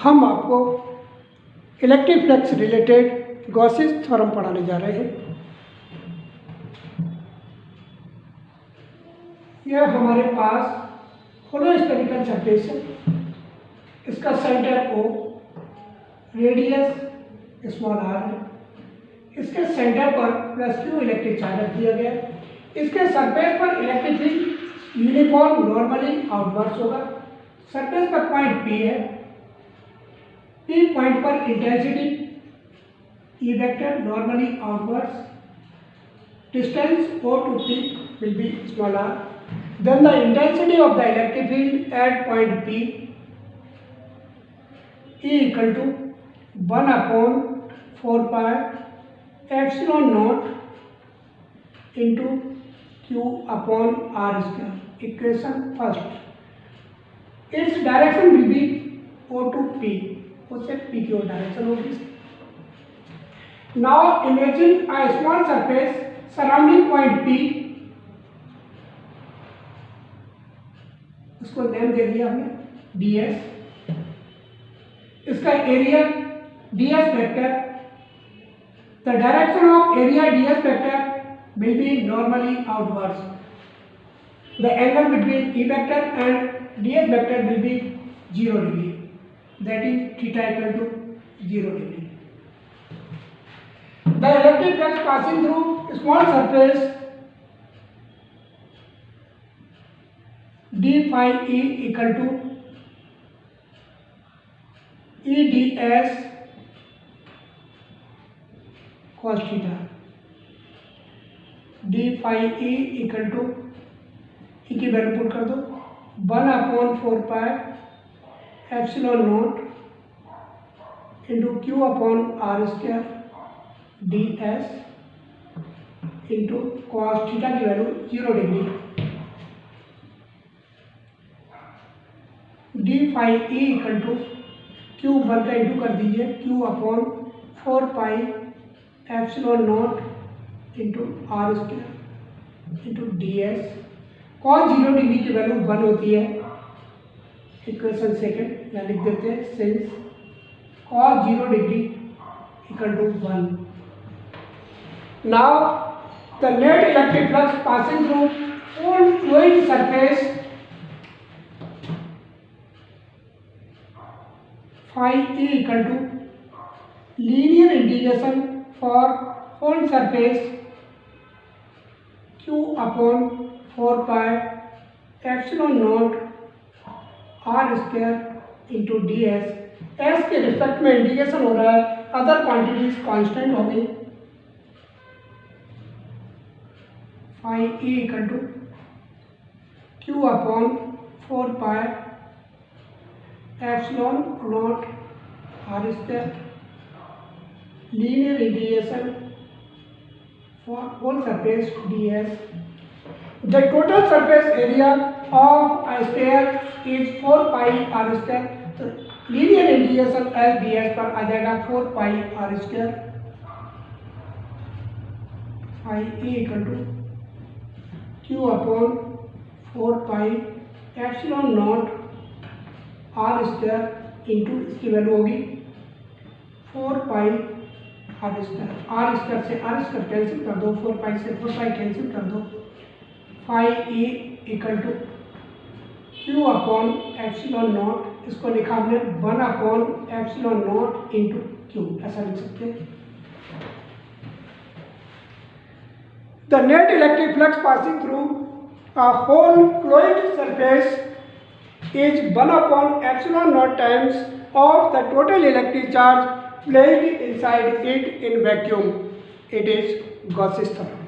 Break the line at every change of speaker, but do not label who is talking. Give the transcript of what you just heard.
हम आपको electric flux related गॉसिस theorem पढ़ाने जा रहे हैं। यह हमारे पास होलो स्फेरिकल सरफेस है। इसका centre O, radius small r है। इसके सेंटर पर +q इलेक्ट्रिक चार्ज रख दिया गया है। इसके सरफेस पर electric field uniform normally outwards होगा। सरफेस पर पॉइंट P है। P पॉइंट पर intensity E vector normally outwards, distance O to P will be small r. Then the intensity of the electric field at point P E equal to 1 upon 4 pi epsilon naught into Q upon R square. Equation first. Its direction will be O to P. O से P की ओर direction होगी। Now imagine a small surface surrounding point P. उसको name दे दिया हमने ds। इसका area ds vector. The direction of area ds vector will be normally outwards. The angle between E vector and ds vector will be 0 degree. That is theta equal to 0 degree. The electric flux passing through small surface d phi E equal to E ds cos theta. d phi E equal to E की value put कर दो 1 upon 4 pi epsilon not into Q upon R square ds into cos theta की value 0 degree. d phi E equal to Q 1 का into कर दीजिए Q upon 4 pi epsilon not into R square into ds। Cos 0 degree की value 1 होती है। Equation second यहाँ लिख देते हैं since cos 0 degree equal to 1। Now the net electric flux passing through all fluid surface phi E equal to linear integration for whole surface Q upon 4 pi epsilon naught R square into ds। s के respect में integration हो रहा है, other quantities constant होगी। phi E equal to Q upon 4 pi epsilon naught R square linear integration for whole surface ds। The total surface area of a sphere is 4 pi R square। तो linear integration as ds पर आ जाएगा 4 pi R square। phi E equal to Q upon 4 pi epsilon naught R square into इसकी value होगी 4 पाई R square. R square से R square cancel कर दो, 4 पाई से 4 pi cancel कर दो। phi E equal to Q upon epsilon naught, इसको लिखा हमने 1 upon epsilon not into Q, ऐसा लिख सकते हैं। The net electric flux passing through a whole fluid surface is 1 upon epsilon naught times of the total electric charge placed inside it in vacuum. It is Gauss's theorem.